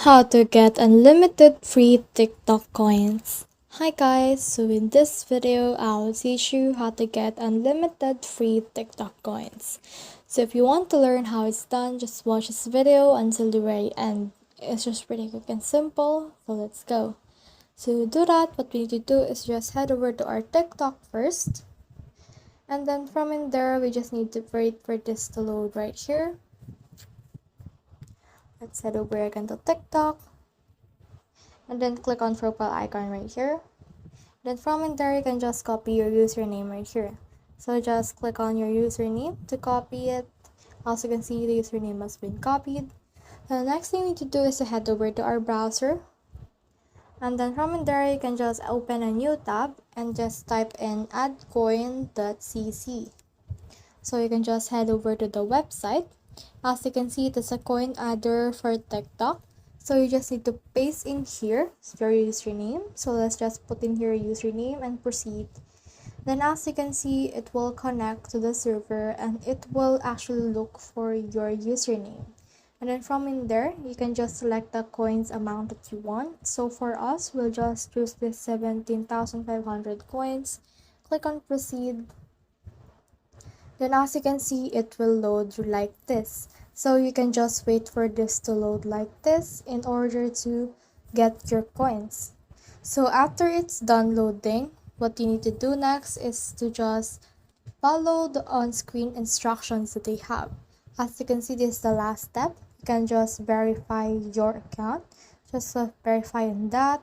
How to get unlimited free TikTok coins. Hi guys, so in this video I'll teach you how to get unlimited free TikTok coins. So if you want to learn how it's done, just watch this video until the very end. It's just pretty quick and simple, so let's go. To do that, what we need to do is just head over to our TikTok first. And then from in there, we just need to wait for this to load right here. Let's head over again to TikTok. And then click on profile icon right here. Then from in there, you can just copy your username right here. So just click on your username to copy it. As you can see, the username has been copied. The next thing we need to do is to head over to our browser. And then from in there, you can just open a new tab and just type in addcoin.cc. So you can just head over to the website. As you can see, it is a coin adder for TikTok. So you just need to paste in here your username. So let's just put in here your username and proceed. Then as you can see, it will connect to the server and it will actually look for your username. And then from in there, you can just select the coins amount that you want. So for us, we'll just choose this 17,500 coins. Click on proceed. Then as you can see, it will load like this. So you can just wait for this to load like this in order to get your coins. So after it's done loading, what you need to do next is to just follow the on-screen instructions that they have. As you can see, this is the last step. You can just verify your account. Just verify that.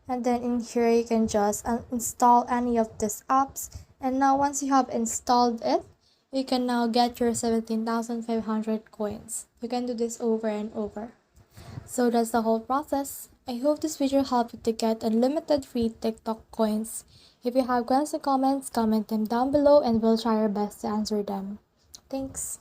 And then in here, you can just install any of these apps. And now once you have installed it, you can now get your 17,500 coins. You can do this over and over. So that's the whole process. I hope this video helped you to get unlimited free TikTok coins. If you have questions or comments, comment them down below and we'll try our best to answer them. Thanks.